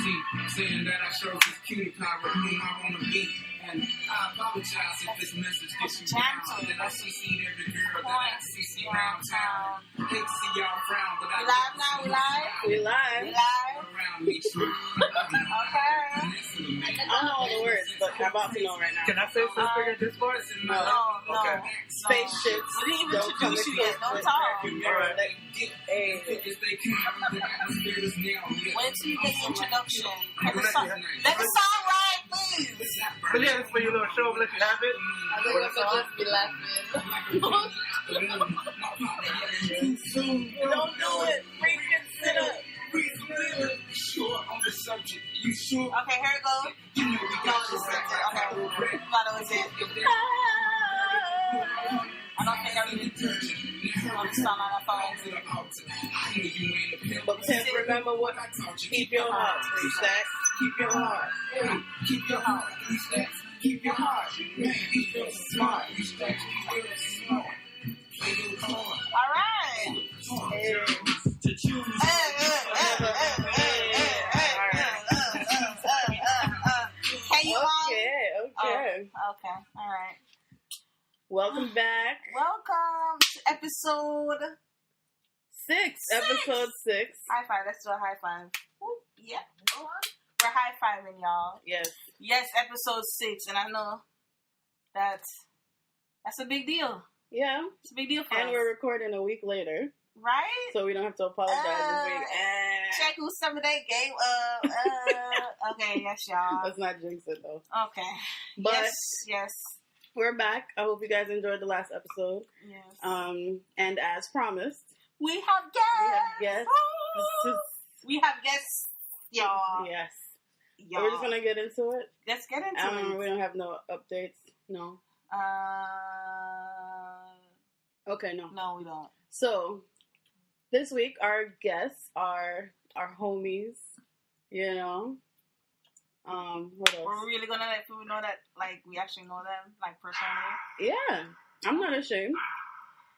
see, saying that I show this cutie pie with whom I want to be. And I apologize if this message gets you down. That I CC'd every girl that I CC around town. Hate to see y'all frown, but I live now, we live? We live. Around me, true. Okay. I don't know all the words, but I'm about to know right now. Can I say something at this part? No. Okay. Spaceships. We didn't even Don't come introduce you with yet. Don't talk. Alright. Hey. Wait till you get the introduction. Let the song ride, please. But yeah, it's for your little show. Let you have it. I think I could just be laughing. Don't do it. Reconsider. Sure on the subject. You sure? Okay, here it goes. You know we No, got this is it. you. Okay. Thought it was it. I don't think I really understand on my phone. But Pimp, remember what? Keep your heart. Stacks. Keep your heart. Keep your heart. Keep your heart. Man, you feel smart. You stacks. You feel smart. All right. To choose. Can you all? Okay. Okay. All right. Welcome back. Welcome to episode 6. Episode 6. high five. Let's do a high five. Whoop. Yeah. We're high fiving, y'all. Yes. Yes, episode 6, and I know that's a big deal. Yeah. It's a big deal for And us. we're recording a week later, right? so we don't have to apologize this week. Check who some of that game up. Okay, yes, y'all. Let's not jinx it though. Okay. But yes. we're back. I hope you guys enjoyed the last episode. Yes. And as promised, We have guests. we have guests. We have guests, y'all. Yes. Y'all. We're just gonna get into it. Let's get into it. We don't have no updates. No. Okay, no. No, we don't. So, this week our guests are our homies. You know. What else? We're really gonna let people know that, like, we actually know them, like, personally. Yeah, I'm not ashamed.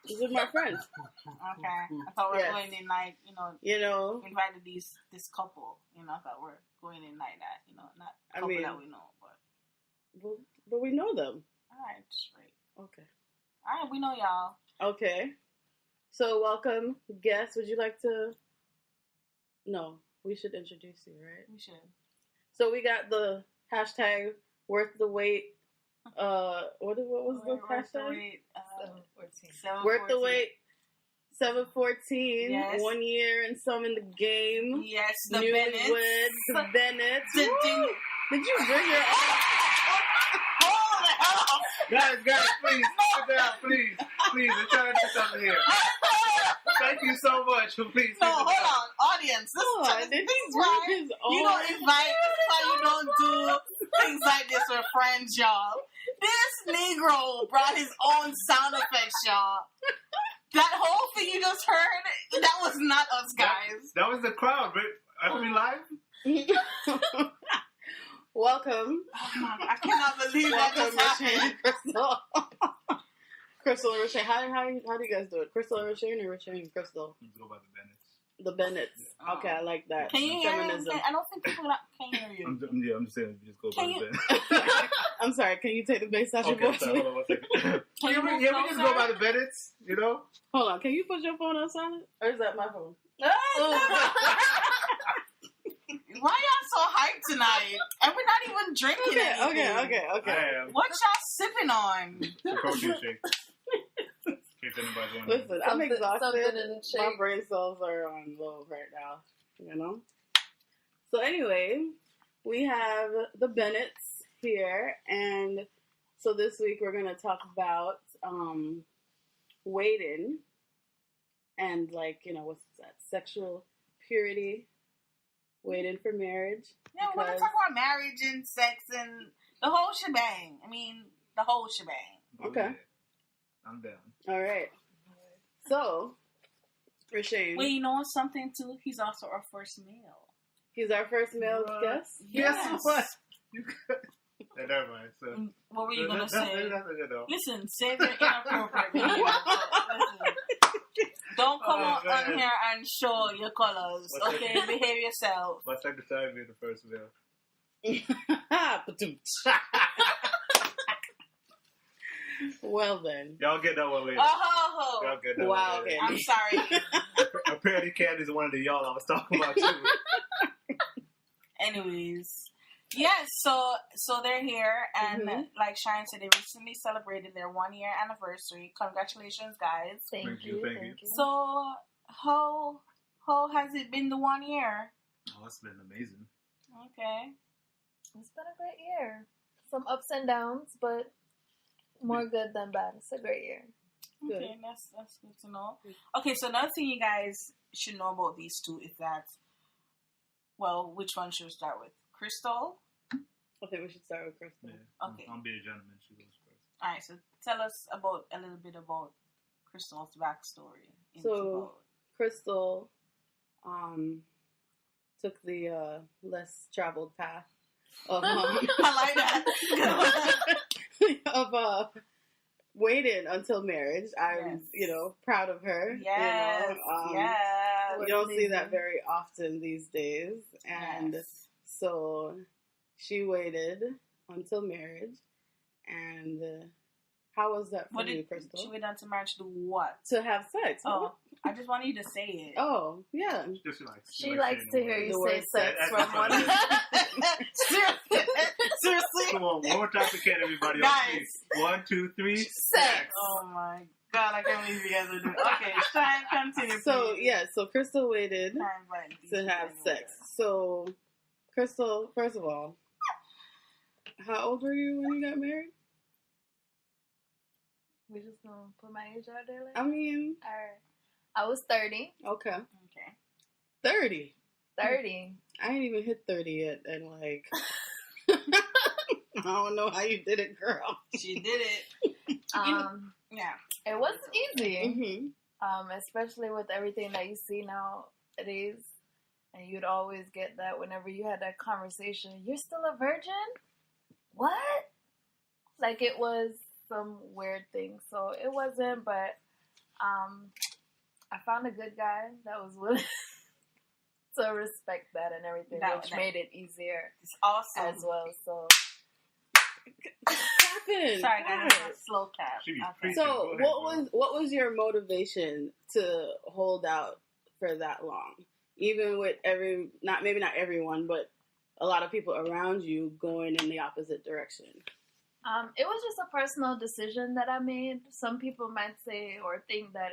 These are my friends. Okay. I thought we were going in, like, invited this couple. I thought we're going in like that. Not couple that we know, but we know them. All right, straight. Okay. All right, we know y'all. Okay. So, welcome, guests. Would you like to? No, we should introduce you, right? We should. So we got the hashtag worth the wait. What was the hashtag? 714. Worth the wait. 714. Yes. 1 year and some in the game. Yes, the Newlyweds. The Bennetts. Did you bring your? Guys, please, sit down, please. We're trying to do something here. Thank you so much for please. No, hold on, audience. This is why you don't invite. This is why you don't do things like this with friends, y'all. This Negro brought his own sound effects, y'all. That whole thing you just heard, that was not us, guys. That was the crowd, but are we live? Welcome. I cannot believe that just happened. Crystal and Rashane. How do you guys do it? Crystal and Rashane or Rashane and Crystal? You go by the Bennetts. The Bennetts. Okay, I like that. Can you hear me? Feminism. I don't think people can hear you. I'm just saying, just go by the Bennetts. I'm sorry, can you take the bass out your voice? Hold on 1 second. Can you we just go by the Bennetts, Hold on, can you put your phone on silent? Or is that my phone? Why y'all so hyped tonight? And we're not even drinking anything. Okay. What y'all sipping on? Listen, I'm exhausted. Something in the My shape. brain cells are on low right now. So anyway, we have the Bennetts here, and so this week we're gonna talk about waiting and what's that? Sexual purity. Waiting for marriage. Yeah, we're gonna talk about marriage and sex and the whole shebang. The whole shebang. Okay. I'm down. All right. So, Rashane. Well, you know something too? He's also our first male. He's our first male guest? Yes. Guess what? Never mind. So. What were you gonna say? Nothing. Listen, save your inappropriate. Listen. Don't come on here and show your colors. Okay, behave yourself. My second time being the first meal. Well then. Y'all get that one later. Oh, Y'all get that wow, one later. I'm sorry. Apparently Candy's one of the y'all I was talking about too. Anyways, yes, so they're here, and like Shine said, they recently celebrated their 1-year anniversary. Congratulations, guys! Thank you. So how has it been the 1 year? Oh, it's been amazing. Okay, It's been a great year. Some ups and downs, but more good than bad. It's a great year. okay, that's good to know. Okay, so another thing you guys should know about these two is that, well, which one should we start with? Crystal? I think we should start with Crystal. Yeah. Okay. I'm being a gentleman. She goes first. All right, so tell us a little bit about Crystal's backstory. So, Crystal took the less traveled path of I like that. of waiting until marriage. I'm proud of her. Yes, you don't see that very often these days, and so she waited until marriage. And how was that for you, Crystal? She waited until marriage to do what? To have sex. Oh, I just want you to say it. Oh, yeah. She likes to hear you say sex from one. Seriously? Come on, one more time to get everybody on Guys. 1, 2, 3. Sex. Oh my God, I can't believe you guys are doing it. Okay, Shine, continue. So, please. yeah, so Crystal waited to have sex. So, Crystal, first of all, how old were you when you got married? We just gonna put my age out there? I mean... Alright. I was 30. Okay. 30. 30. I ain't even hit 30 yet, and like... I don't know how you did it, girl. She did it. Yeah. It wasn't easy. Mm-hmm. Especially with everything that you see nowadays. And you'd always get that whenever you had that conversation. You're still a virgin? What? Like it was some weird thing. So it wasn't, but I found a good guy that was willing to respect that and everything, which made it easier. It's awesome as well. So sorry, guys, slow cap. So what was your motivation to hold out for that long, even with maybe not everyone, but a lot of people around you going in the opposite direction? It was just a personal decision that I made. Some people might say or think that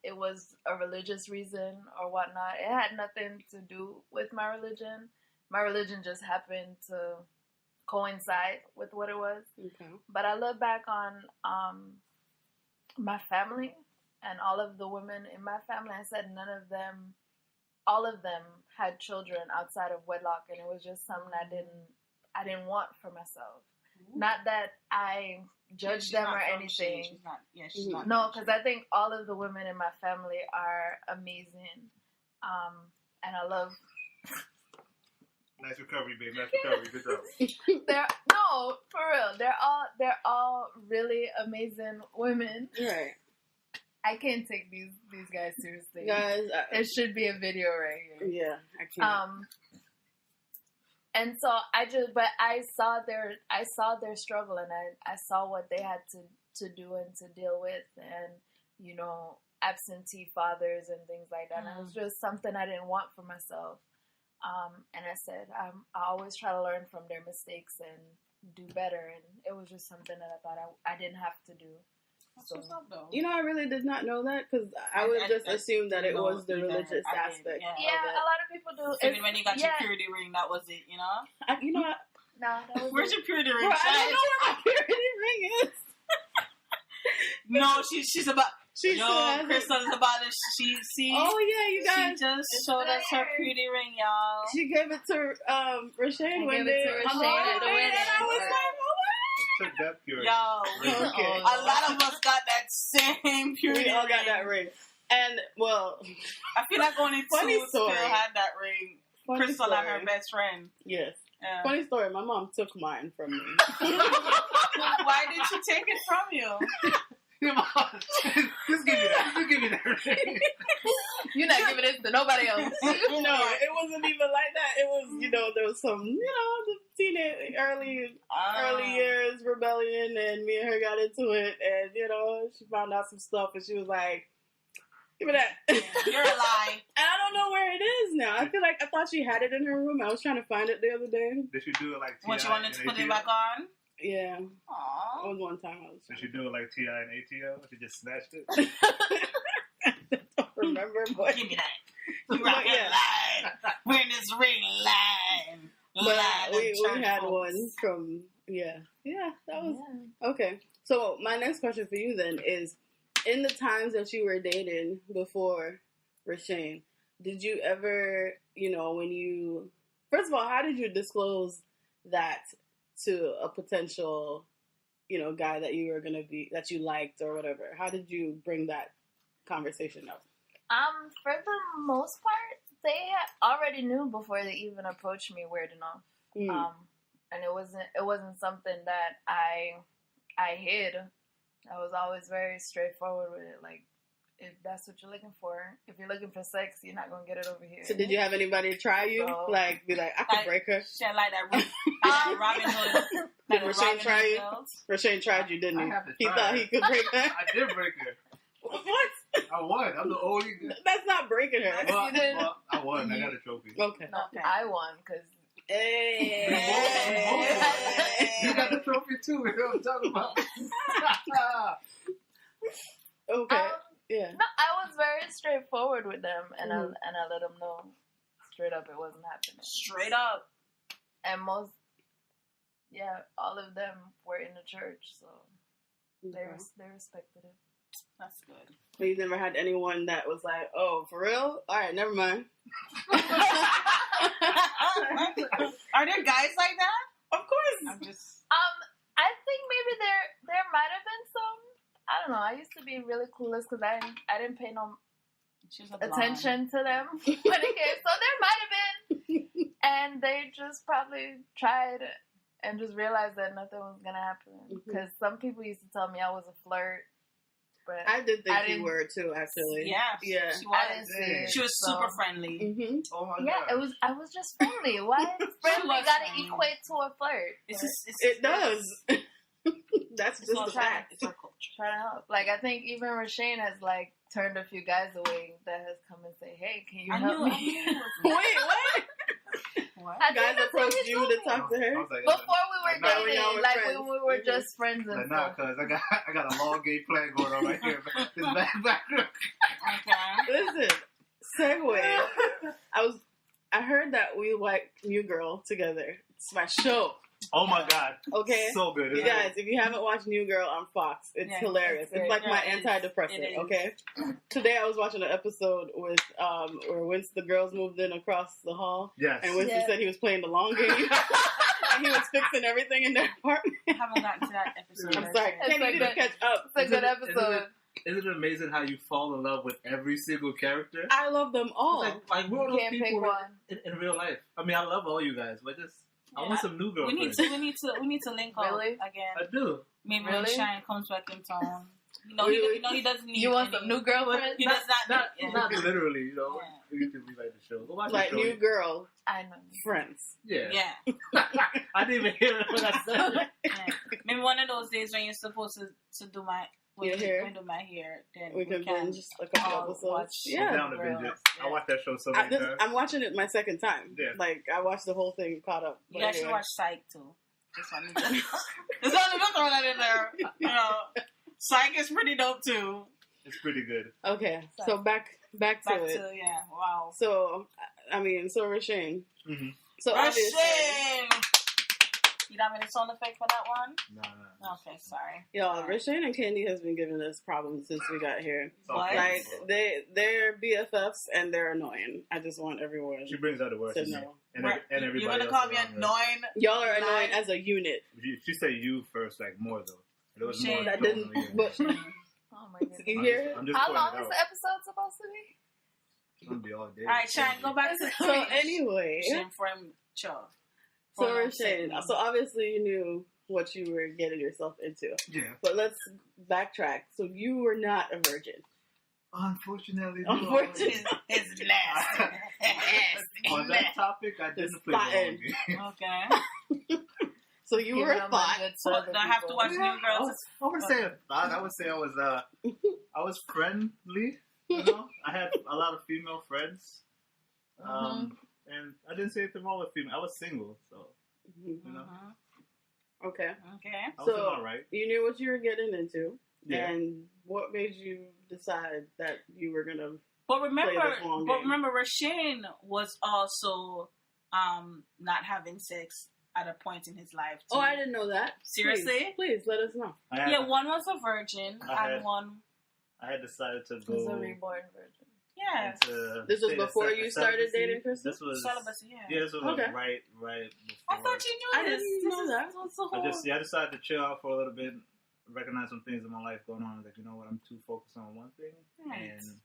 it was a religious reason or whatnot. It had nothing to do with my religion. My religion just happened to coincide with what it was. Okay. But I look back on my family and all of the women in my family. I said all of them had children outside of wedlock, and it was just something I didn't want for myself. Not that I judge them or anything. She's not. No, because I think all of the women in my family are amazing. And I love... Nice recovery, babe. Nice recovery. Good job. No, for real. They're all really amazing women. Right. I can't take these guys seriously. Guys, there should be a video right here. Yeah, I can't. And so I saw their struggle, and I saw what they had to do and to deal with, and absentee fathers and things like that. And it was just something I didn't want for myself. And I said I always try to learn from their mistakes and do better, and it was just something that I thought I didn't have to do. So, I really did not know that, because I would just assume that it was the religious aspect. Yeah, a lot of people do. Figured when you got your purity ring, that was it, No, that was where's your purity ring? Bro, I don't know where my purity ring is. No, she's about. Crystal's about to. Oh yeah, you guys. She just showed us her purity ring, y'all. She gave it to Rashane when they at the wedding. I was like, Took that purity. Yo, okay. A lot of us got that same purity we all ring. got that ring. And, well... I feel like only two still had that ring. Crystal and her best friend. Yes. Yeah. Funny story, my mom took mine from me. Why did she take it from you? Come on. Just give me that. Just give me that. You're not giving it to nobody else. No, it wasn't even like that. It was, there was some, the teenage, early years rebellion, and me and her got into it, and, she found out some stuff, and she was like, give me that. You're a lie. And I don't know where it is now. I thought she had it in her room. I was trying to find it the other day. Did she do it like T.I. What, you wanted to put it back on? Yeah. Aww. It was one time I was Did she do it like T.I. and ATO? She just snatched it? I don't remember, but... Give me that. You rock line. We're in this ring line. But we had one from... Yeah, that was... Okay. So my next question for you then is, in the times that you were dating before Rashane, did you ever, when you... First of all, how did you disclose that to a potential, guy that you were going to be... That you liked or whatever? How did you bring that conversation up? For the most part, they had already knew before they even approached me, weird enough. And it wasn't something that I hid. I was always very straightforward with it. Like, if that's what you're looking for, if you're looking for sex, you're not gonna get it over here. So did you have anybody try you? So, be like, I could break her? Shit like that Robin Hood. Did Rashane try you? Rashane tried you, didn't he? He thought he could break her? I did break her. What? I won. I'm the only... That's not breaking her. Well, I won. I got a trophy. Okay. No, I won, because... Hey. You got the trophy too. You know what I'm talking about? Okay. Yeah. No, I was very straightforward with them, and I let them know straight up it wasn't happening. Straight up. And all of them were in the church, so they respected it. That's good. But you never had anyone that was like, oh, for real? All right, never mind. Are there guys like that? Of course. I'm just... I think maybe there might have been some. I don't know. I used to be really clueless because I didn't pay no attention to them when it came. So there might have been, and they just probably tried and just realized that nothing was gonna happen. Because some people used to tell me I was a flirt, but I did think you were too. Actually, yeah. She was. She was super friendly. Oh my God. I was just friendly. Why friendly got to equate to a flirt? It does. That's just the fact. Trying to help. Like, I think even Rashane has turned a few guys away that has come and say, "Hey, can you help me?" Wait, what? Guys approached you to talk to her before we were dating, when we were just friends and stuff. Nah, cuz I got a long game plan going on right here. This back. Okay. Listen, segue. I heard that we like New Girl together. It's my show. Oh my God. Okay. So good. You guys, if you haven't watched New Girl on Fox, it's hilarious. It's like my antidepressant, okay? Today I was watching an episode with where once the girls moved in across the hall. Yes. And Winston said he was playing the long game. And he was fixing everything in their apartment. I haven't gotten to that episode. I'm sorry. Can't even catch up. It's a good episode. Isn't it amazing how you fall in love with every single character? I love them all. Like we're all those people in real life. I mean, I love all you guys, but just I want some new girls. We need to link up again. I do. Maybe when Shine comes back in town. He doesn't need. You want some new girlfriends? He does not literally. You can rewrite the show. Go watch like the show. New Girl. I know. Friends. Yeah. I didn't even hear what I said. Maybe one of those days when you're supposed to do my hair, then we can binge a couple episodes. I'm down to binge it. I watched that show so many times. I'm watching it my second time. Yeah. Like, I watched the whole thing caught up. You guys should watch Psych too. Just only throw that in there. Psych is pretty dope too. It's pretty good. Okay, so back to it. Wow. So Rashane. Mm-hmm. So Rashane! You don't have any sound effect for that one? No. Okay, sorry. Y'all, Rashane and Candy has been giving us problems since we got here. What? Like, they're BFFs and they're annoying. I just want everyone She brings out the worst to know. And everybody You're going to call me annoying? Y'all are annoying as a unit. She said you first, more though. There was more. That didn't. But, oh my goodness. You hear? How long is the episode supposed to be? It's going to be all day. All right, Shine, go back to So anyway. Frame Cho. So Rashane, so obviously you knew what you were getting yourself into. Yeah. But let's backtrack. So you were not a virgin. Unfortunately, Unfortunately, it's nasty. On that topic, I didn't play the long game. Okay. So you were a thought. So do I have to watch New Girls? I would say a thought. I would say I was friendly. You know, I had a lot of female friends. And I didn't say anything wrong with female. I was single, so you know. Okay. I was So all right. you knew what you were getting into, Yeah. and what made you decide that you were gonna? But remember, play this long game? Rashane was also not having sex at a point in his life. Too. Oh, I didn't know that. Seriously? Please let us know. One was a virgin, and one. I had decided to It was a go. reborn virgin. Yeah. This was before you started dating Kristen? This was Celibacy, Yeah, this was Okay. like right before. I thought you knew I this. didn't know that. I decided to chill out for a little bit, recognize some things in my life going on. I was like, you know what, I'm too focused on one thing. Right. And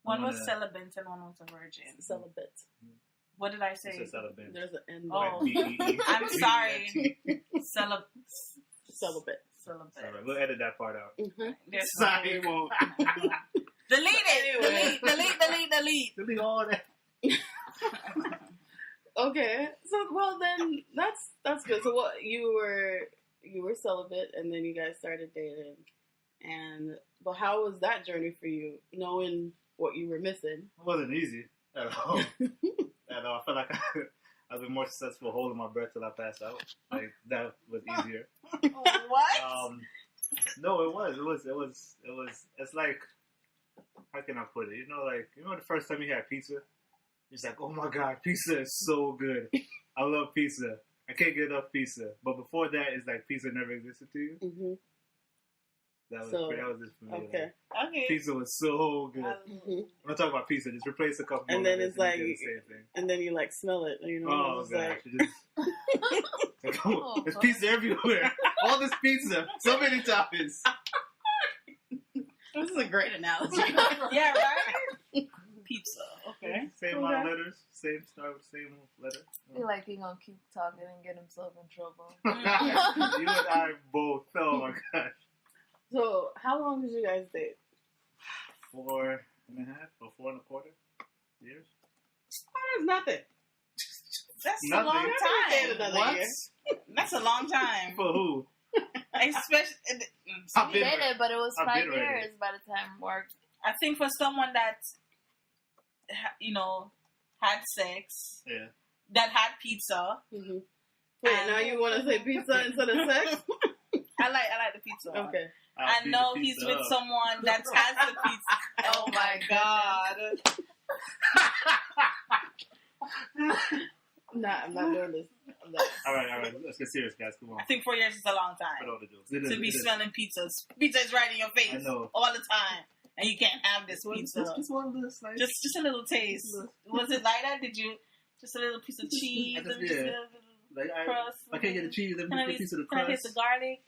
One was celibate and one was a virgin. Celibate. What did I say? It's a celibate. There's an N. Oh. Like B-E-E. I'm sorry. Celibate. Celibate. Alright, we'll edit that part out. There's Sorry, we won't. Delete it. Delete. Delete all that. Okay, so well then that's good. So what you were celibate, and then you guys started dating, but how was that journey for you, knowing what you were missing? It wasn't easy at all. At all. I felt like I've been more successful holding my breath till I pass out. Like that was easier. What? No, it was. It's like, how can I put it? You know the first time you had pizza? It's like, oh my God, pizza is so good. I love pizza. I can't get enough pizza. But before that, it's like pizza never existed to you. Mm-hmm. That was it for me. Okay. Okay. Pizza was so good. Mm-hmm. When I talk about pizza, just replace a couple And more then of it it's like, you get the same thing. and then you like smell it, you know? Oh it's gosh, like, there's pizza everywhere. All this pizza, so many toppings. this is a great analogy. Yeah, right? Pizza. Okay. Same amount of letters. Same start with same letter. I feel like he gonna keep talking and get himself in trouble. You and I both. Oh my gosh. So, how long did you guys date? 4.5 or 4.25 years. That's nothing. That's Nothing. a long time. Another What? year. That's a long time. For who? Especially, I've We been did it, but it was I've 5 been ready. years by the time work. I think for someone that, had sex, Yeah. that had pizza. Mm-hmm. Wait, now you want to say pizza instead of sex? I like the pizza. Okay. I know he's with someone that has the pizza. Oh my God. Nah, I'm not doing this. All right. Let's get serious, guys. Come on. I think 4 years is a long Put time all the jokes. to be smelling pizzas. Pizza is right in your face I know. all the time, and you can't have this pizza. Just one little slice. Just a little taste. Was it like that? Did you just a little piece of cheese? I just- and just a yeah. little Like crust? I can't get the cheese. Let me get a piece of the Can I crust. taste the garlic?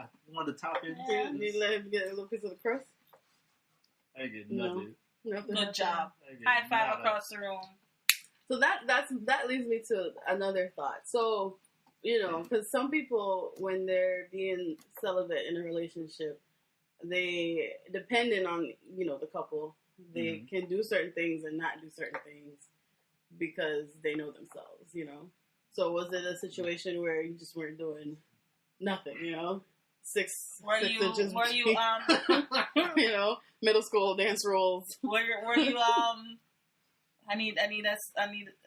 I want the topping. Yeah. You let him get a little piece of the crust? I get No. nothing. Nothing. Good job. I get High five nada. across the room. So that leads me to another thought. So, because some people, when they're being celibate in a relationship, they, depending on, the couple, they can do certain things and not do certain things because they know themselves, So was it a situation where you just weren't doing nothing, 6 inches Were you between, middle school dance rules. were you I need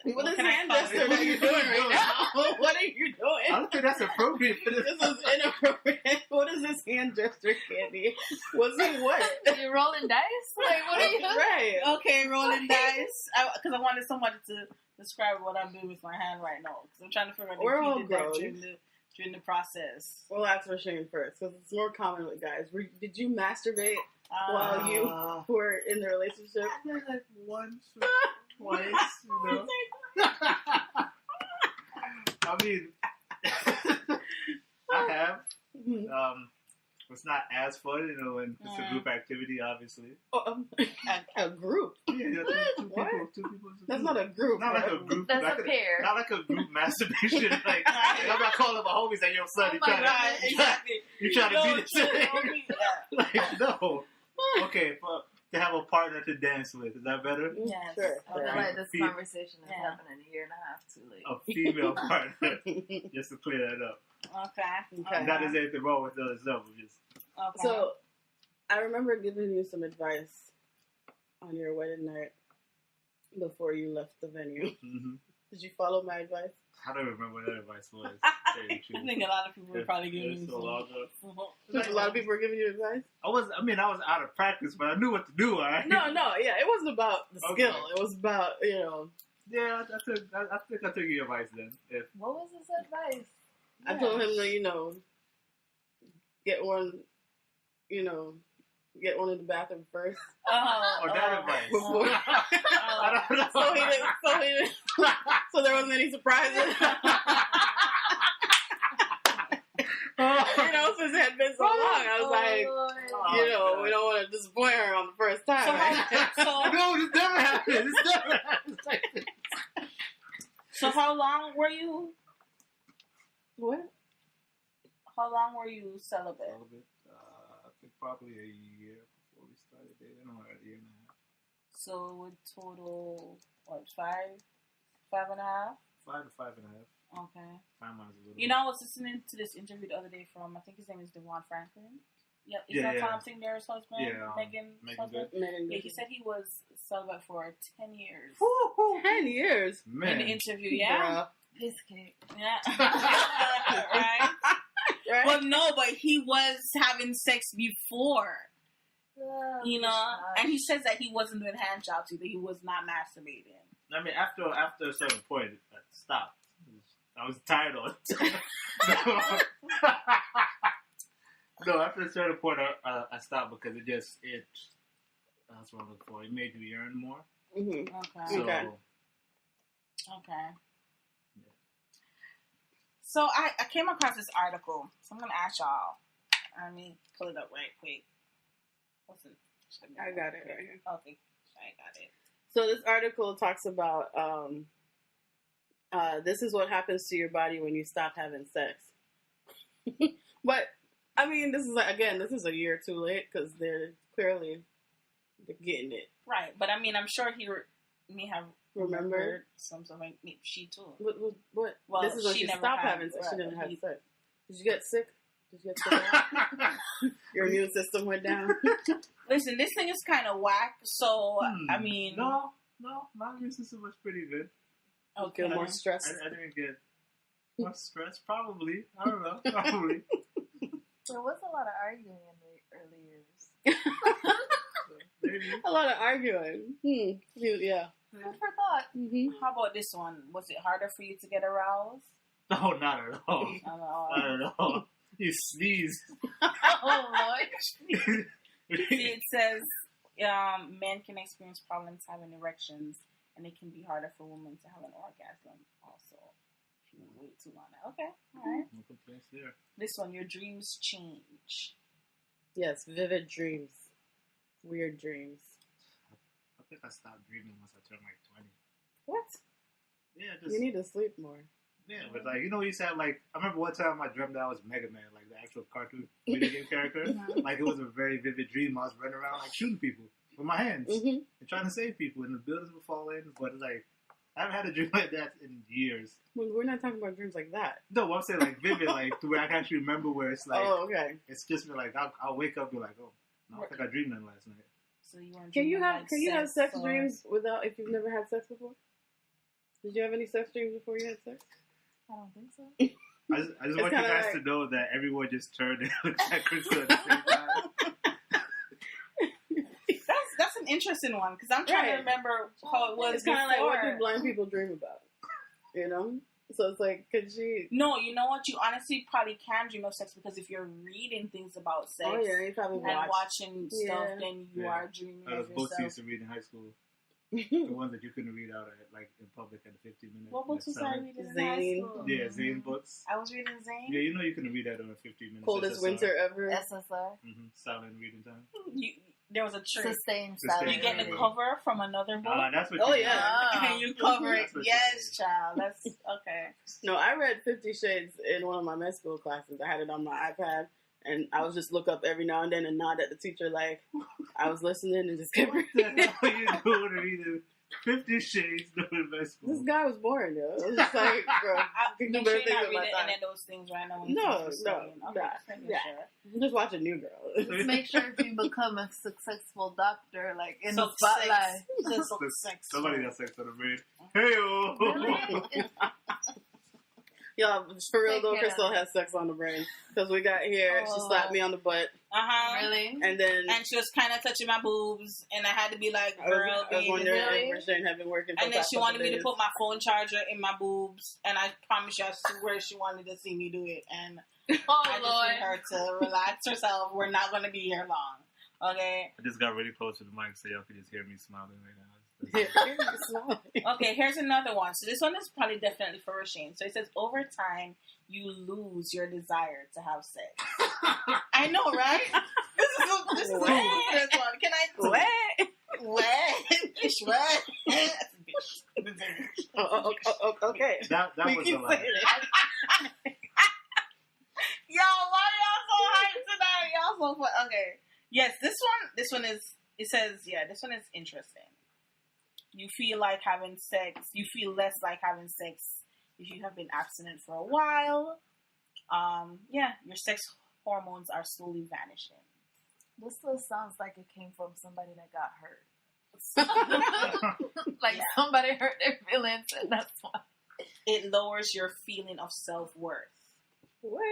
What is can I hand call gesture it? that you're doing right now? What are you I doing? don't think that's appropriate for this. This is inappropriate. What is this hand gesture, Candy? Was it what? You rolling dice? Like, what are you doing? Right. Okay, rolling dice. Because I wanted somebody to describe what I'm doing with my hand right now. Because I'm trying to figure out We're if all you did that grown. during the process. We'll ask for Shane first, because it's more common with guys. Did you masturbate while you were in the relationship? Like once or twice, I mean, I have. It's not as fun, you know, when it's a group activity, obviously. A group? Yeah, two people. That's not a group. Not like a group. That's like a pair. Not like a group masturbation. Like, I'm not calling my homies like, yo, son, you trying to beat it. Like, no. Okay, to have a partner to dance with. Is that better? Yes. Sure. I feel like this conversation is happening a year and a half too late. A female partner. Just to clear that up. Okay. That is anything wrong with the other stuff. Okay. So, I remember giving you some advice on your wedding night before you left the venue. Mm-hmm. Did you follow my advice? I don't remember what that advice was. I think a lot of people were probably giving you so long ago. A lot of people were giving you advice? I was out of practice, but I knew what to do, all right? No, yeah, it wasn't about the skill. It was about, Yeah, I think I took your advice then. What was his advice? I told him to, get one in the bathroom first. That advice. Before. I don't know. So there wasn't any surprises. Since it had been so long, I was like, we don't want to disappoint her on the first time. No, this never happened. So how long were you? What? How long were you celibate? I think probably a year before we started dating, or a year and a half. So with total, 5.5? 5 to 5.5. Okay. Timelines a little. I was listening to this interview the other day from, I think his name is Devon Franklin. Yep. Is that Tom Signer's husband? Yeah. Megan's husband? Yeah, he said he was celibate for 10 years. 10 years? Man. In the interview, yeah. His cake. Yeah. Right? Well, no, but he was having sex before. And he says that he wasn't doing hand jobs either. He was not masturbating. I mean, after a certain point, I stopped. I was tired of it. No, after a certain point, I stopped because that's what I'm looking for. It made me yearn more. Mm-hmm. Okay. So, okay. Yeah. So I came across this article. So I'm going to ask y'all. Let me pull it up right quick. I got it right here. Okay. I got it. So this article talks about this is what happens to your body when you stop having sex. But I mean, this is a year too late because they're clearly getting it right. But I mean, I'm sure he may have remembered something. Maybe she too. What? Well, this is when she stopped having sex. She didn't have sex. Did you get sick? Your immune system went down. Listen, this thing is kind of whack. So I mean, no, my immune system was pretty good. Okay, more stress. I didn't get more stress. Probably, I don't know. Probably. There was a lot of arguing in the early years. Maybe. A lot of arguing. Yeah. Food for thought. Mm-hmm. How about this one? Was it harder for you to get aroused? No, not at all. Not at all. You sneeze. Oh, Lord. It says men can experience problems having erections, and it can be harder for women to have an orgasm also. If you wait too long. Okay, all right. No complaints there. This one, your dreams change. Yes, vivid dreams. Weird dreams. I think I stopped dreaming once I turned like 20. What? Yeah, you need to sleep more. Yeah, but you used to have I remember one time I dreamt that I was Mega Man, like the actual cartoon video game character. Like it was a very vivid dream. I was running around shooting people with my hands and trying to save people, and the buildings would fall in. But I haven't had a dream like that in years. Well, we're not talking about dreams like that. No, I'm saying vivid, to where I can actually remember where it's oh, okay. It's just I'll wake up and be like, oh, no, I think I dreamed that last night. So you weren't. Can you have sex dreams if you've never had sex before? Did you have any sex dreams before you had sex? I don't think so. I just want you guys to know that everyone just turned and looked at Crystal at the same time. That's an interesting one because I'm trying to remember how it was. It's kind of like what do blind people dream about, So it's could she? No, you know what? You honestly probably can dream of sex because if you're reading things about sex you probably and watching stuff, then you are dreaming of yourself. Books used to read in high school. The ones that you couldn't read out at, like, in public at the 15 minutes. What books was I reading in high Zane. school? Yeah, Zane books. I was reading Zane. Yeah, you know you couldn't read that over 15 minutes. Coldest SSR. winter ever. SSR. Silent reading time. There was a trick. Sustained Sustained. silence. You get the cover from another book. That's what Oh, you yeah. And you cover it. That's what you Yes, do. child. That's okay. No, I read 50 Shades in one of my med school classes. I had it on my iPad, and I was just look up every now and then and nod at the teacher like I was listening and just kept reading. That's what you doing reading 50 Shades during med school. This guy was boring, yo. It was just like, bro, you Make better sure you're think not of my reading time. any of those things right now. No, Okay, yeah. I'm just watching New Girl. Just make sure if you become a successful doctor, like in the So spotlight. sex. Somebody got sex on the brain. Hey-o! Really? Y'all, for real Take though, care. Crystal has sex on the brain. Because we got here, she slapped me on the butt, Really? and then And she was kind of touching my boobs, and I had to be like, I girl, was baby. wondering really? if Rashane had been working for And the then past she couple wanted me to days. put my phone charger in my boobs, and I promise you, I swear she wanted to see me do it. And Oh, I just Lord. need her to relax herself. We're not going to be here long. Okay? I just got really close to the mic so y'all could just hear me smiling right now. Okay, here's another one. So this one is probably definitely for Rashane. So it says, over time, you lose your desire to have sex. I know, right? This is a good one. Can I... Wet. Wet. Okay. That We was keep a lot. saying it. Yo, why y'all so hyped tonight? Y'all so fun. Okay. Yes, this one is, it says, yeah, this one is interesting. You feel like having sex, you feel less like having sex if you have been abstinent for a while. Yeah, your sex hormones are slowly vanishing. This still sounds like it came from somebody that got hurt. Like Yeah. somebody hurt their feelings, and that's why. It lowers your feeling of self-worth. What?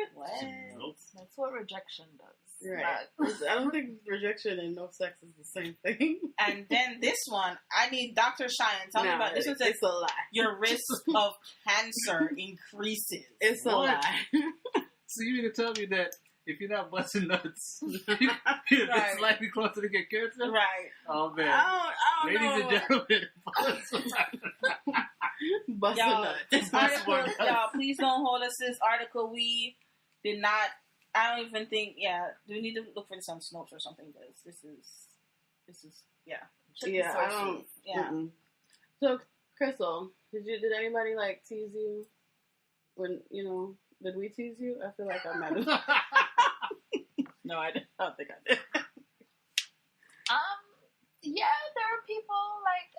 Nope. That's what rejection does. Right. Not- I don't think rejection and no sex is the same thing. And then this one, I need Dr. Cheyenne. Tell me about this one. Says It's a lie. your risk of cancer increases. It's a What? lie. So you mean to tell me that if you're not busting nuts, you're Right. slightly closer to get cancer? Right. Oh, man. I don't Ladies know. and gentlemen, Bust a Y'all, nut. this article, y'all, please don't hold us to this article. We did not, I don't even think, we need to look for this on Snopes or something, because this is, Yeah, I don't. yeah. Mm-mm. So, Crystal, did anybody like tease you when did we tease you? I feel like I might have. No, I don't think I did. Yeah, there are people like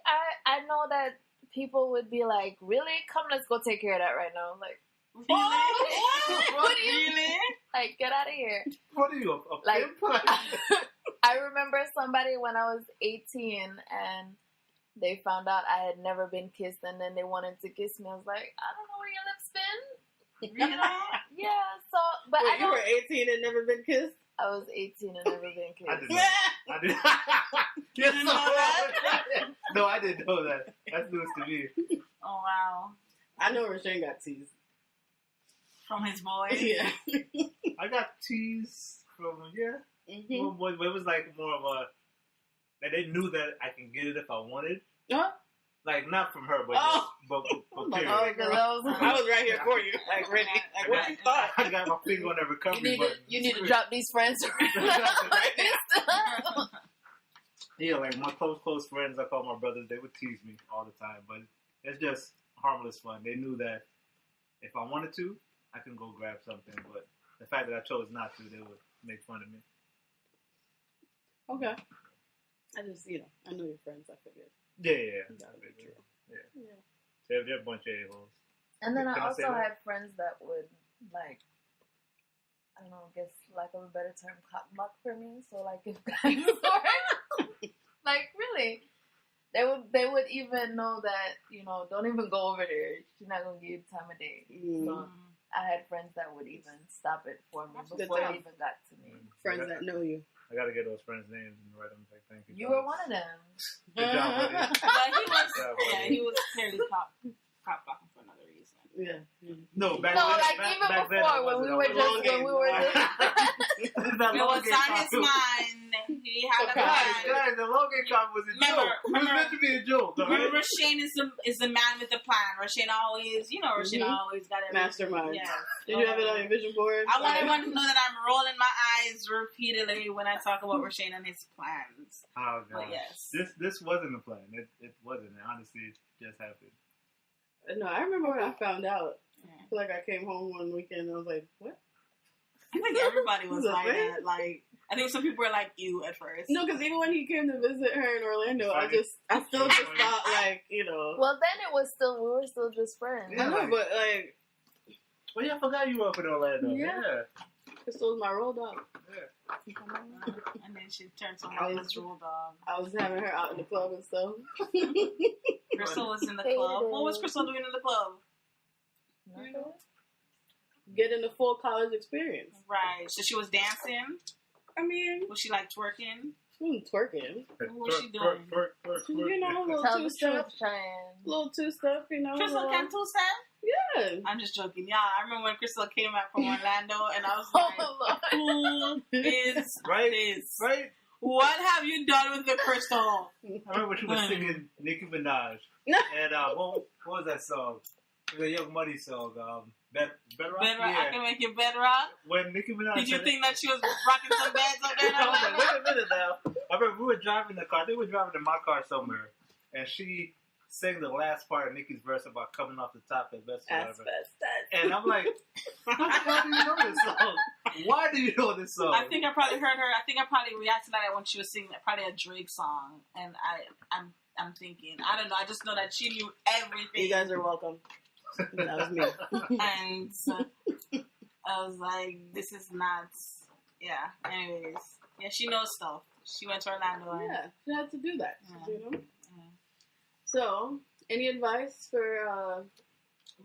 I know that people would be like, really? Come, let's go take care of that right now. Like, what do you like? Get out of here. What are you, a Like, pimp? I remember somebody when I was 18 and they found out I had never been kissed, and then they wanted to kiss me. I was like, I don't know where your lips been. You know? Yeah. So, but Wait, I you don't. were 18 and never been kissed? I was 18 and never been kissed. I did not. I did. You didn't know that? No, I didn't know that. That's news to me. Oh, wow. I know Rashane got teased. From his boy. Yeah. I got teased from Mm-hmm. Well, it was like more of a that they knew that I can get it if I wanted. Huh? Like not from her, but Oh. but my period. God. Because I was I was right here for you. Like, ready. Like, what you thought? I got my finger on that recovery button. you need to drop these friends. Yeah, like my close friends, I call my brothers. They would tease me all the time, but it's just harmless fun. They knew that if I wanted to, I can go grab something. But the fact that I chose not to, they would make fun of me. Okay. I just, I know your friends, I figured. Yeah. That would be true. Yeah. They're a bunch of a-holes. And then Can I I say also that? had friends that would, like, I don't know, guess lack of a better term, cock muck for me. So, like, if guys were, like, really, they would even know that, don't even go over there. She's not going to give you time of day. So, I had friends that would even stop it for me That's good before job. it even got to me. Friends that know you. I gotta get those friends' names and write them like thank you. You were one of them. Good job, buddy. He was clearly cop blocking for another reason. Yeah. No, back No, then, like back, even back before then, when we were just long game. when we were just It was on his mind. He He had a plan. Guys, the Logan comment was a joke. It was meant to be a joke. Remember, Rashane is the man with the plan. Rashane always, always got it. Mastermind. Yeah. Did you have it on your vision board? I want everyone to know that I'm rolling my eyes repeatedly when I talk about Rashane and his plans. Oh, God. But yes. This wasn't a plan. It wasn't. Honestly, it just happened. No, I remember when I found out. I feel like I came home one weekend and I was like, what? I think everybody was like that. Like, I think some people were like you at first. No, because even when he came to visit her in Orlando, I still just thought like, Well, then we were still just friends. I know, but like. Well, yeah, I forgot you were up in Orlando. Yeah. Crystal was my roll dog. Yeah. And then she turned to his roll dog. I was having her out in the club and stuff. Crystal was in the club. What was Crystal doing in the club? Getting the full college experience. Right. So she was dancing? I mean... Was she like twerking? She wasn't twerking. What was she doing? Twerk. Little two-step. Little two-step, Crystal can two-step? Yeah. I'm just joking. Yeah, I remember when Crystal came back from Orlando and I was like, who is this? Right? What have you done with the Crystal? I remember she was singing Nicki Minaj. And what was that song? It was a Young Money song. Bedrock? Bedrock, Yeah. I can make you bedrock. When Nicki Minaj Did you think that she was rocking some beds up there? I was like, wait a minute now. I remember we were driving the car. I think we were driving in my car somewhere. And she sang the last part of Nicki's verse about coming off the top at best. And I'm like, how do you know this song? Why do you know this song? I think I probably heard her. I think I probably reacted to that when she was singing probably a Drake song. And I'm thinking, I don't know. I just know that she knew everything. You guys are welcome. That was me. And so I was like, this is not. Yeah. Anyways, yeah, she knows stuff. She went to Orlando. Yeah, she had to do that. Yeah. Yeah. So, any advice for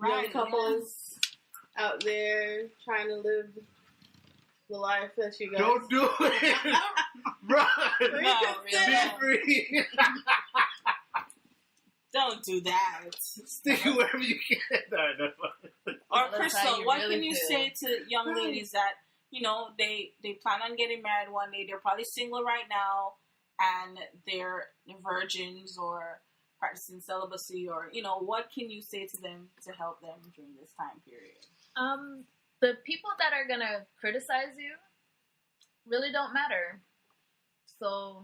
young couples out there trying to live the life that you guys... Don't do it! Run! No, Be free! Don't do that. Stick it wherever you can. No. Or Crystal, what can you say to young ladies that, they plan on getting married one day, they're probably single right now, and they're virgins or practicing celibacy, or, what can you say to them to help them during this time period? The people that are going to criticize you really don't matter. So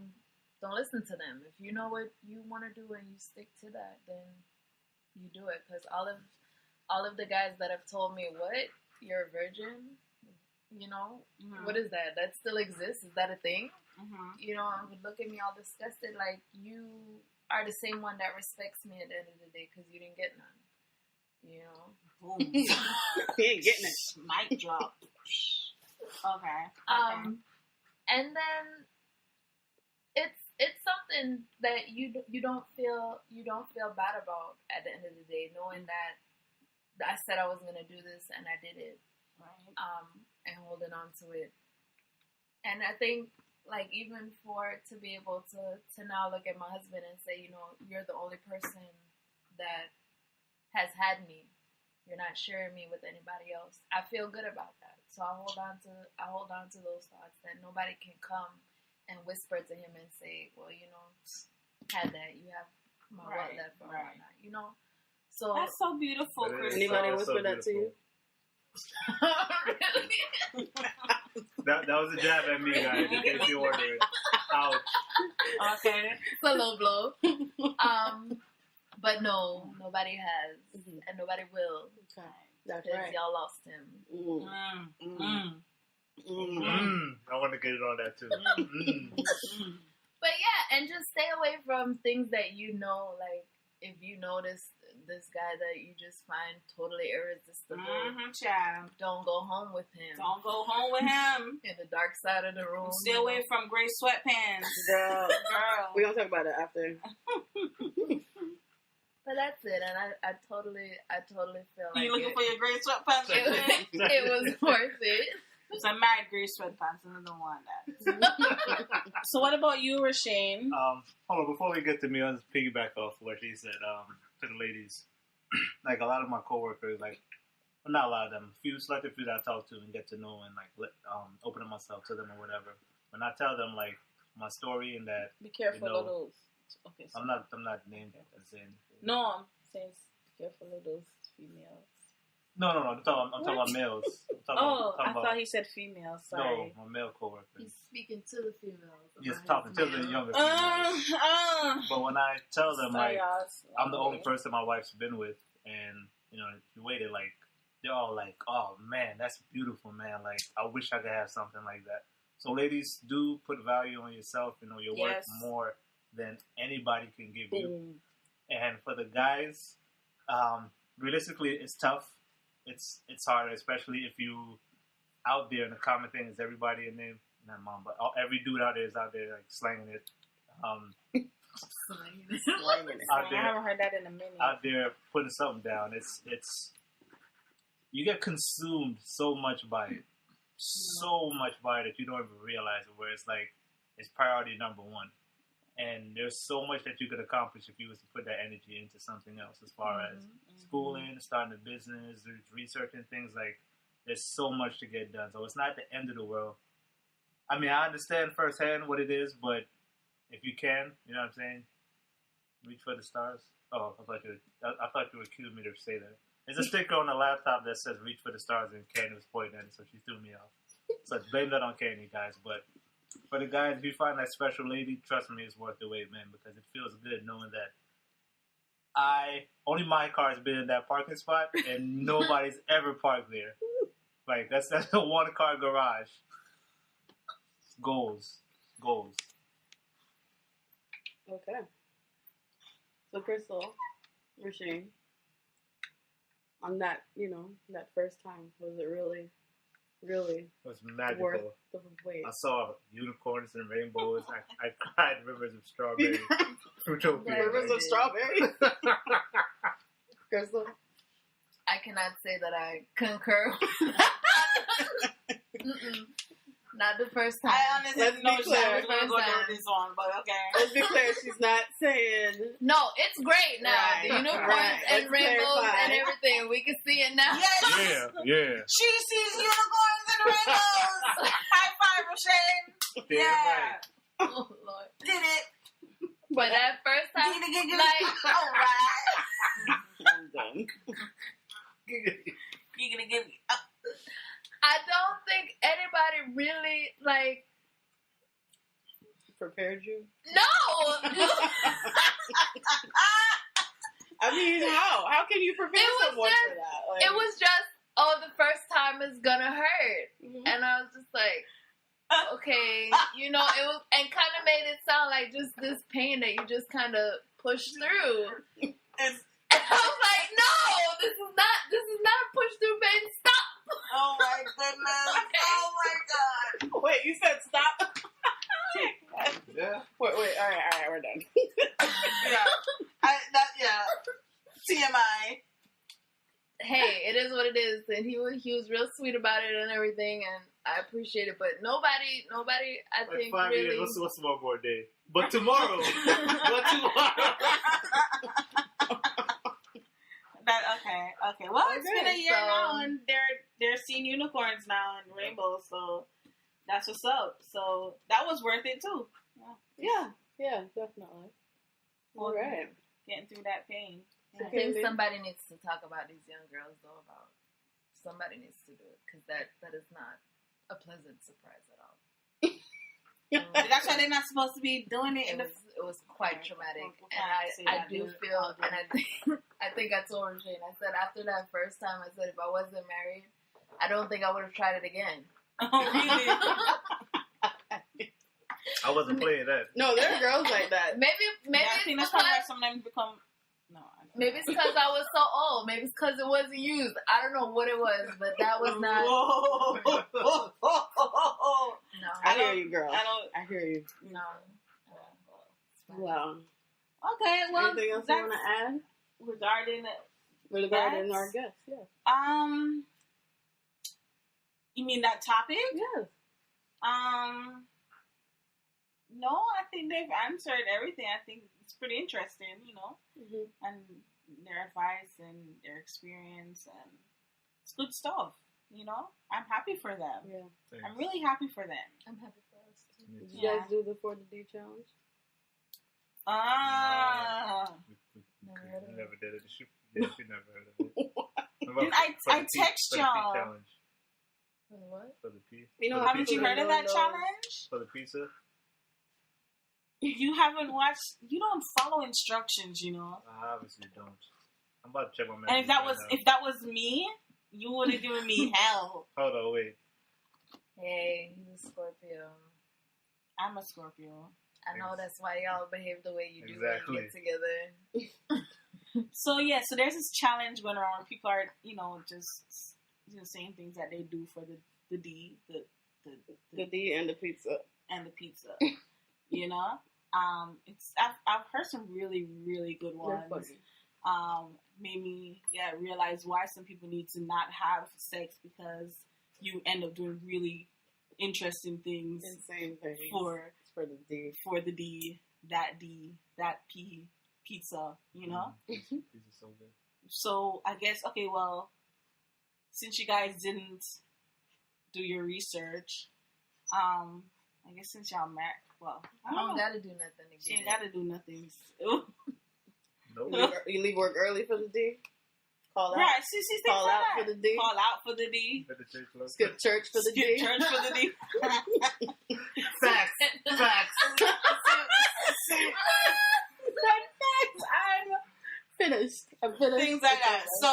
don't listen to them. If you know what you want to do and you stick to that, then you do it. Because all of the guys that have told me, what? You're a virgin? Mm-hmm. What is that? That still exists? Is that a thing? Mm-hmm. Would look at me all disgusted, like, you are the same one that respects me at the end of the day because you didn't get none. Boom. He ain't getting it. Mic drop. Okay. And then it's something that you don't feel bad about at the end of the day, knowing that I said I was gonna do this and I did it. Right. And holding on to it. And I think, like, even to be able to now look at my husband and say, you're the only person that has had me. You're not sharing me with anybody else. I feel good about that. So I hold on to those thoughts that nobody can come and whisper to him and say, well, had that. You have my what left or whatnot, So that's so beautiful, Chris. Anybody whisper that to you? Really? that was a jab at me, guys, in case you're wondering. Ouch. Okay. It's a low blow. But no, nobody has, and nobody will. Okay. That's because right. y'all lost him. I want to get it on that too. But yeah, and just stay away from things that like if you notice this guy that you just find totally irresistible, child. Don't go home with him. Don't go home with him. In the dark side of the room. Stay away from gray sweatpants. Girl. We're going to talk about it after. But that's it, and I totally feel like you looking for your gray sweatpants? It was worth it. It's a mad gray sweatpants, and I don't want that. So what about you, Rashane? Hold on, before we get to me, I'll just piggyback off what she said to the ladies. Like, a lot of my coworkers, like, well, not a lot of them, selected few that I talk to and get to know and, like, open up myself to them or whatever. When I tell them, like, my story in that. Be careful of those. Okay, sorry. I'm not named as in. No, I'm saying be careful of those females. No. I'm talking about males. I thought he said females. Sorry. No, my male coworker. He's speaking to the females. He's talking to the younger females. But when I tell them, like, I'm the only person my wife's been with, and, you know, she waited, like, they're all like, oh, man, that's beautiful, man. Like, I wish I could have something like that. So, ladies, do put value on yourself. You know, you're worth more than anybody can give you. And for the guys, realistically, it's tough. It's hard, especially if you out there. And the common thing is everybody in there, not mom, but every dude out there is out there like slanging it. Out there, I haven't heard that in a minute. Out there putting something down. It's you get consumed so much by it, that you don't even realize it. Where it's like it's priority number one. And there's so much that you could accomplish if you was to put that energy into something else, as far as schooling, starting a business, researching things. Like, there's so much to get done. So it's not the end of the world. I mean, I understand firsthand what it is, but if you can, you know what I'm saying, reach for the stars. Oh, I thought you were accusing me to say that. There's a sticker on the laptop that says "Reach for the stars," and Candy was pointing at it, so she threw me off. So blame that on Candy, guys. But for the guys, if you find that special lady, trust me, it's worth the wait, man, because it feels good knowing that only my car has been in that parking spot, and nobody's ever parked there. Like, that's a one-car garage. Goals. Okay. So, Crystal, Rasheen, on that, that first time, was it really it was magical. Worth the wait? I saw unicorns and rainbows. I cried rivers of strawberry. Fruitopia. Rivers of strawberry. Crystal, I cannot say that I concur. Not the first time. I honestly Let's know be clear. we're going to go down this one, but okay. Let's be clear. She's not saying. No, it's great now. Right, The unicorns right. and Let's rainbows clarify. and everything. We can see it now. Yes. Yeah. She sees unicorns and rainbows. High five, Rasheen. Yeah. Right. Oh, Lord. Did it. But that first time, like, all right. I'm done. You're going to give me up. I don't think anybody really, like, Prepared you? no! I mean, how? How can you prepare someone for that? Like, It was just, the first time is gonna hurt. Mhm. And I was just like, okay, it was, and kind of made it sound like just this pain that you just kind of push through. And I was like, no, this is not a push through pain. Stop. Oh my goodness. Oh my God. Wait, you said stop? Yeah. Wait, all right, we're done. Yeah. TMI. Hey, it is what it is, and he was real sweet about it and everything, and I appreciate it. But nobody, I Like think 5 really. years. What's one more day? But tomorrow. Okay. Well, it's been a year so- now, and they're seeing unicorns now and rainbows, so that's what's up. So that was worth it too. Yeah, definitely. All right. Getting through that pain. I think somebody needs to talk about these young girls, though. Somebody needs to do it, because that is not a pleasant surprise at all. That's why they're not supposed to be doing it. It was quite traumatic, and I do feel, and I think I told Rasheen, I said after that first time, I said if I wasn't married, I don't think I would have tried it again. Oh, really? I wasn't playing that. No, there are girls like that. Maybe I think that's why sometimes become. No. Maybe it's because I was so old. Maybe it's because it wasn't used. I don't know what it was, but that was not. Whoa. No. I hear you, girl. I hear you. No. Wow. Okay, well, Anything else you want to add? Regarding our guests, yeah. You mean that topic? Yes. No, I think they've answered everything. I think it's pretty interesting, Mm-hmm. and their advice and their experience, and it's good stuff. I'm happy for them. Yeah. I'm really happy for them. I'm happy for us. Did you guys do the 4 the D challenge? We never did it. She never heard of it. I text y'all. For what? For the pizza. You know, haven't you heard of that challenge? For the pizza? You haven't watched. You don't follow instructions, you know. I obviously don't. I'm about to check my message. And if that was me, you would have given me hell. Hold on, wait. Hey, he's a Scorpio. I'm a Scorpio. I know that's why y'all behave the way you do Exactly. when you get together. So there's this challenge going around where people are, just saying things that they do for the D, The D and the pizza. and the pizza. I've heard some really, really good ones. Made me realize why some people need to not have sex, because you end up doing really interesting things. Insane things. For the D. For the D, that P, pizza, Pizza's so good. So I guess, okay, well, since you guys didn't do your research, I guess since y'all married, well, I don't know. Gotta do nothing again. She ain't gotta do nothing. Nope. You leave work early for the D? Call out? Right, see, Call out for the D? Call out for the D. Skip church for the D? Skip church for the D. Facts. I'm finished. Things like that. So,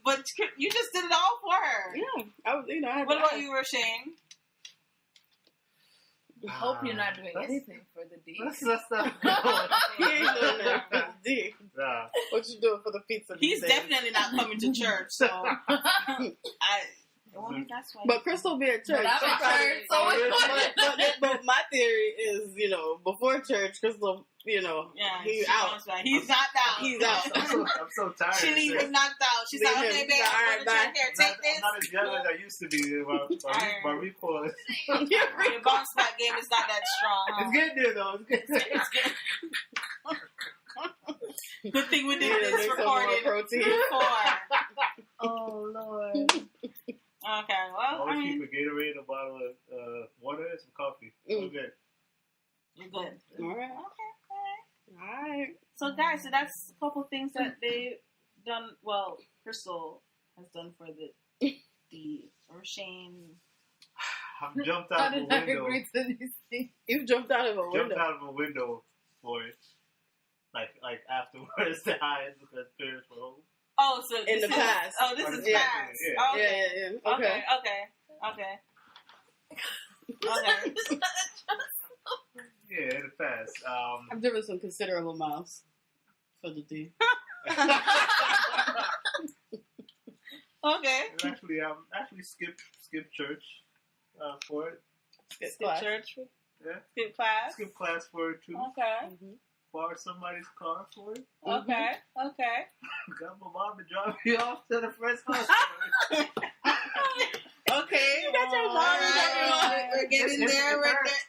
but you just did it all for her. Yeah. I had what about you, Shane? I hope you're not doing anything for the D. That's not good. He ain't doing that for the D. Nah. What you doing for the pizza? He's definitely not coming to church, so that's why. But Crystal be at church. But I'm at church, so but my theory is, before church, Crystal, he's out. He's knocked out. He's out. I'm so tired. She leaves him knocked out. She's like, okay, babe, all right, bye. Here, take this. I'm not as young as I used to be. My recoil. Your bounce back game is not that strong. Huh? It's getting there, though. It's good. Good thing we did this recording before. Oh, Lord. Okay, well, Always keep a Gatorade, a bottle of water, and some coffee. Okay. You're good. All right. Okay. All right. So, guys, that's a couple things that they've done. Well, Crystal has done for the or Shane. I've jumped out of a window. You've jumped out of a window. Jumped out of a window for it. Like afterwards to hide because parents were home. Oh, so in the past. Oh, this is yeah, past. Yeah. Okay. Yeah. Okay. Yeah, in the past. I've driven some considerable miles for the D. Okay. And actually skip church for it. Skip class. church. Yeah. Skip class. Skip class for it too. Okay. Mm-hmm. Borrow somebody's car for it. Okay. Okay. Got my mom to drop me off to the first house. Okay. You got your mom We're getting there.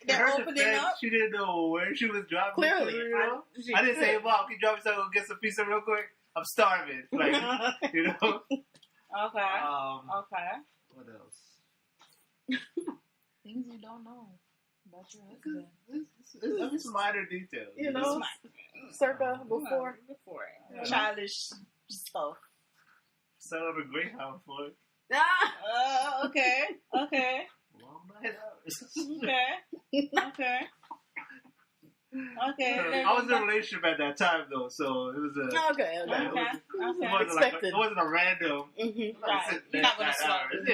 They're opening up. She didn't know where she was dropping. Clearly. To, I didn't say, Mom, can you drop me so I can get some pizza real quick? I'm starving. Like, Okay. Okay. Okay. What else? Things you don't know about your husband. It's minor details. Circa before. Yeah. Childish stuff. Sat on a Greyhound for it. Okay. Long night hours. Okay. I was in a relationship at that time, though, so it was a... Okay. It wasn't a random... Right. You're not going to swap it.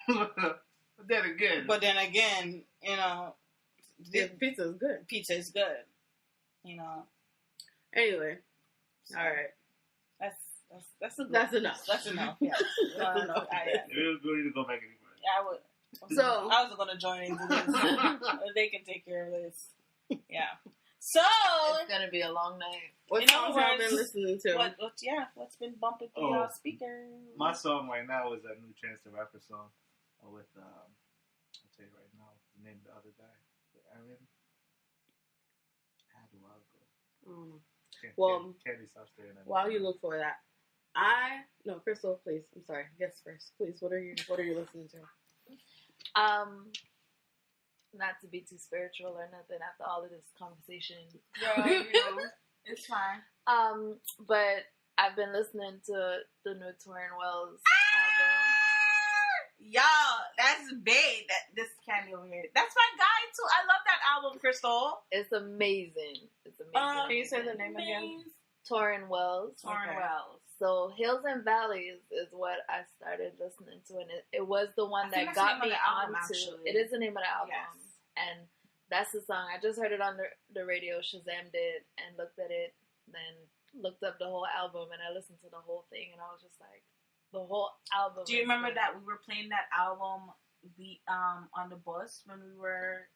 Yeah. But then again, Pizza is good. Pizza is good. Anyway. All right. That's enough. That's enough. That's enough. Yeah. That's enough. We don't need to go back anymore. Yeah, I would. So I wasn't gonna join into this. They can take care of this. Yeah. So It's gonna be a long night. what songs y'all been listening to? What's been bumping through y'all speakers? My song right now is that new Chance the Rapper song with I'll tell you right now the name of the other guy, Aaron. Had a while ago. Candy stop staring at me. While you look for that, Crystal, please. I'm sorry. Yes, first, please. What are you listening to? not to be too spiritual or nothing after all of this conversation. Girl, you know, it's fine. But I've been listening to the new Torrin Wells Y'all, that's big. This Candy over here. That's my guy too. I love that album, Crystal. album. It's amazing. It's amazing. Can you say the name again? Torrin Wells. Torrin Wells. So Hills and Valleys is what I started listening to, and it was the one I think that that's got the name me of the album, onto. actually. It is the name of the album, Yes. and that's the song. I just heard it on the radio, Shazammed it, and looked at it, then looked up the whole album, and I listened to the whole thing, and I was just like, the whole album. Do you remember that we were playing that album on the bus when we were?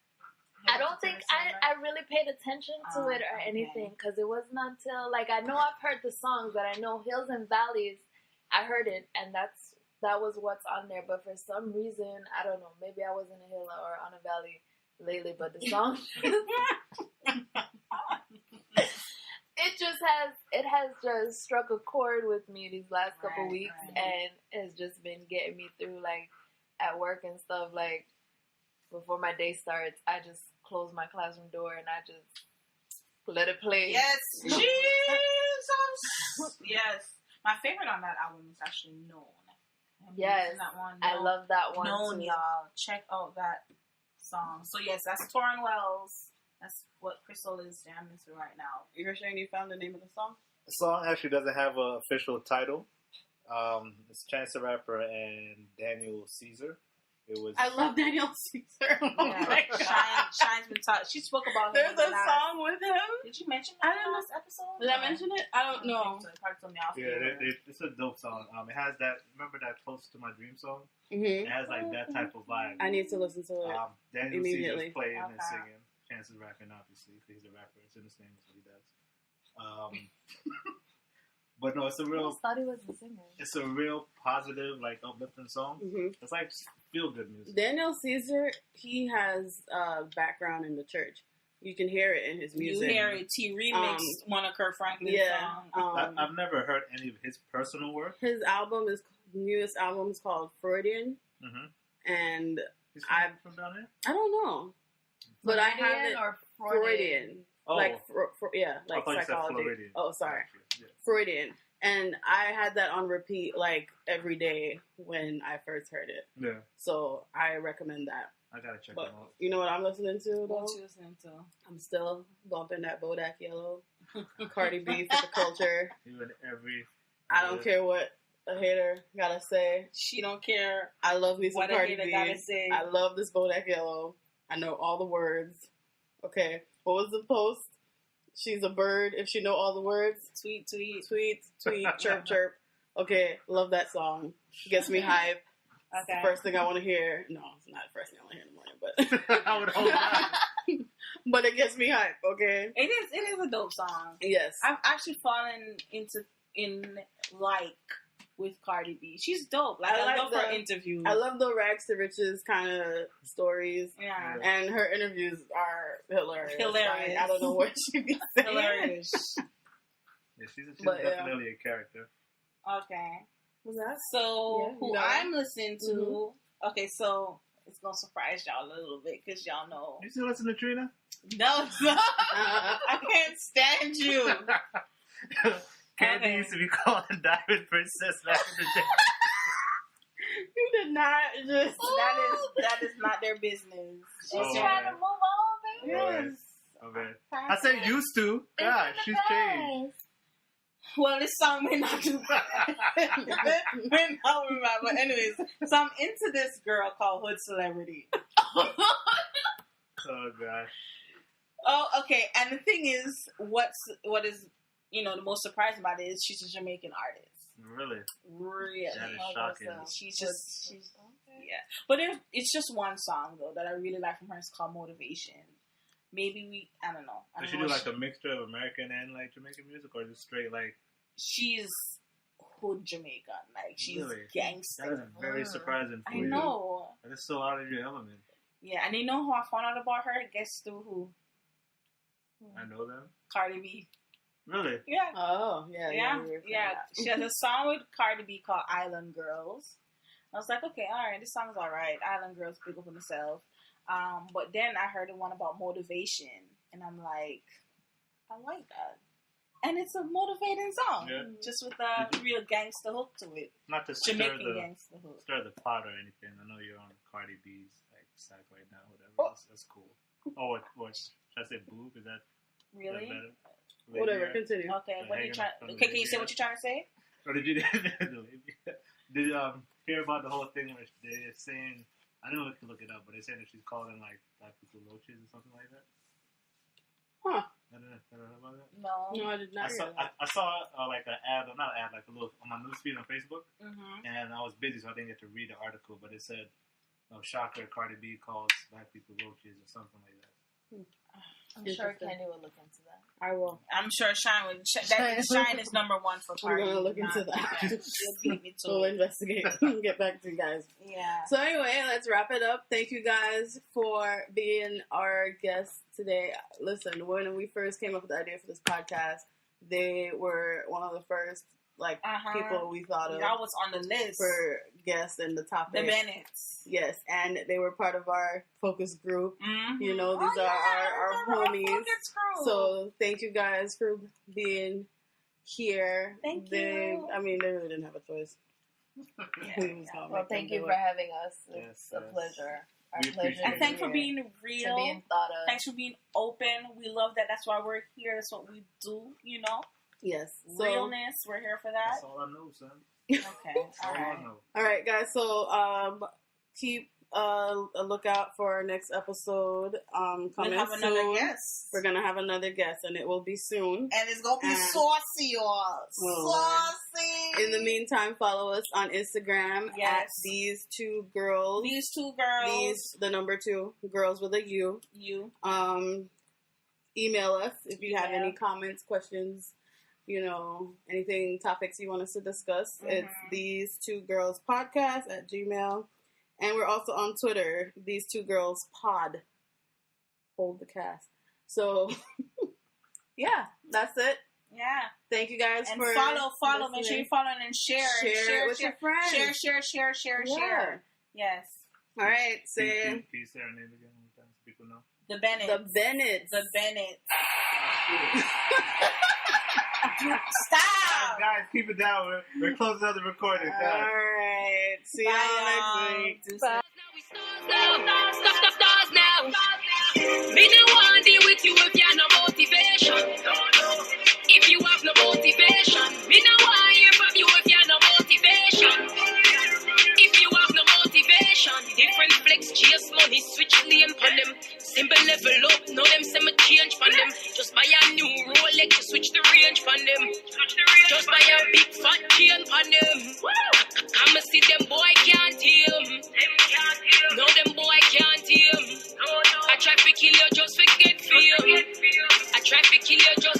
I don't think I really paid attention to it or okay. anything, because it wasn't until, like, I know I've heard the songs, but I know Hills and Valleys, I heard it, and that was what's on there, but for some reason, I don't know, maybe I was in a hill or on a valley lately, but the song, it has just struck a chord with me these last couple weeks, and it's just been getting me through, like, at work and stuff, like, before my day starts, I just close my classroom door and I just let it play. Yes, Jesus. Yes, my favorite on that album is actually Known. Yes, that one. I love that one. Known, too. y'all. Check out that song. So yes, that's Torrin Wells. That's what Crystal is jamming to right now. You're saying you found the name of the song? The song actually doesn't have an official title. It's Chance the Rapper and Daniel Caesar. It was. I love Daniel Caesar. Oh my God. Shine's been taught. She spoke about him. There's in the a last- song with him. Did you mention I that in didn't the last episode? Did I mention it? I don't know. So it probably told me off. Yeah, it's a dope song. It has that. Remember that "Close to My Dream" song? Mm-hmm. It has like that type of vibe. I need to listen to it. Daniel immediately. Caesar's playing and Okay. singing. Chance is rapping, obviously, because he's a rapper. It's in his name. That's what he does. But no, it's a I real. just thought he was a singer. It's a real positive, like uplifting song. Mm-hmm. It's like feel good music. Daniel Caesar, he has a background in the church. You can hear it in his music. You hear it. He remixed one of Kirk Franklin's songs. I've never heard any of his personal work. His newest album is called Freudian, and He's from down there. I don't know, but I have it. or Freudian. Oh, Like, I like thought you said psychology. Floridian. Oh, sorry. Yeah. Freudian. And I had that on repeat, like, every day when I first heard it. Yeah, So I recommend that. I gotta check But them out. you know what I'm listening to, though? What you listening to? I'm still bumping that Bodak Yellow. Cardi B for the culture. Even every. I don't care what a hater gotta say. She don't care I love me some what a Cardi hater B. gotta say. I love this Bodak Yellow. I know all the words. Okay, what was the post? She's a bird if she know all the words. Tweet. Tweet, chirp, chirp. Okay, love that song. Gets me hype. Okay. First thing I want to hear. No, it's not the first thing I want to hear in the morning, I would hold that. but but it gets me hype. Okay. It is a dope song. Yes. I've actually fallen in like with Cardi B. She's dope. Like, I like love her interviews. I love the rags to riches kind of stories. Yeah. And her interviews are hilarious. Hilarious. Like, I don't know what she be saying. Hilarious. Yeah, she's But, yeah. definitely a character. Okay. That's So Yeah, who no. I'm listening to? Okay, so it's gonna surprise y'all a little bit because y'all know. You still listen to Trina? No, it's not. I can't stand you. Candy Okay. used to be called a diamond princess back in the day. You did not just. That is not their business. She's Oh, trying man. to move on, baby. Yes. Okay. I said used to. God, she's changed. Well, this song may not do that. May not be right, but anyways, so I'm into this girl called Hoodcelebrityy. Oh gosh. Oh, okay. And the thing is, what is the most surprising about it is she's a Jamaican artist. Really? Really, That is shocking. she's yeah. But it's just one song though that I really like from her. It's called Motivation. Maybe I don't know. Does she do like a mixture of American and like Jamaican music, or just straight like? She's hood Jamaican, like she's Really? gangster. That is very surprising for I you. know. That is so out of your element. Yeah, and you know who I found out about her? Guess through who? I know them. Cardi B. Really? Yeah. Oh, yeah. Yeah. we were saying Yeah. that. She has a song with Cardi B called Island Girls. I was like, okay, all right, this song's all right. Island Girls, big up on themselves. But then I heard one about motivation, and I'm like, I like that. And it's a motivating song, just with a real gangster hook to it. Not to Jamaican gangster hook. Stir the pot or anything. I know you're on Cardi B's side right now, whatever. That's cool. Oh, what? Should I say boob? Is that really? That Whatever. Continue. Okay. What are you trying? Okay, can you say what you're trying to say? Or did you hear about the whole thing where they're saying? I don't know if you can look it up, but they're saying that she's calling like black people roaches or something like that. Huh. I don't know about that. No, I did not. I saw like an ad, not an ad, like a little on my newsfeed on Facebook, and I was busy, so I didn't get to read the article. But it said, "Shocker, Cardi B calls black people roaches" or something like that. I'm sure Kenny will look into that. I will. I'm sure Shine is number one for Cardi. We're gonna look into that. She'll beat me to we'll it. investigate and get back to you guys. Yeah. So anyway, let's wrap it up. Thank you guys for being our guests today. Listen, when we first came up with the idea for this podcast, they were one of the first people we thought of. That was on the list for guests and the topic. The Bennetts. Yes, and they were part of our focus group. Mm-hmm. You know, these are our homies. So thank you guys for being here. Thank you. I mean, they really didn't have a choice. Well, thank you for having us. It's a pleasure. Our pleasure. And thanks for being real. Being thought of. Thanks for being open. We love that. That's why we're here. That's what we do, you know? Yes. Realness. We're here for that. That's all I know, son. Okay. All right. All right, guys. So keep a lookout for our next episode. Coming we'll have soon. Another guest. We're gonna have another guest, and it will be soon. And it's gonna be saucy, y'all. Saucy. In the meantime, follow us on Instagram at These Two Girls. These Two Girls. The number 2 girls with a U. Email us if you have any comments, questions. You know, anything, topics you want us to discuss. It's These Two Girls Podcast at Gmail. And we're also on Twitter, These Two Girls Pod. Hold the cast. So, yeah, that's it. Yeah. Thank you guys and for follow. listening. Make sure you follow and share. Share it with your friends. Share. Yes. All right. Say Can you say our name again one time so people know? The Bennetts. The Bennetts. Stop! Guys, keep it down. We're closing out the recording. All right. See y'all next week. Bye. Stop now. Me no want deal with you if you have no motivation. If you have no motivation, me no want hear from you if you have no motivation. If you have no motivation, different flex, chase money, switch lane for them. Simple level up, know them say me change for them. Just buy a new Rolex, to switch the range for them. Just buy a big fat chain for them. I'ma see them boy can't hear me. No, them boy can't hear me. I try to kill you just for get feel. I try to kill you just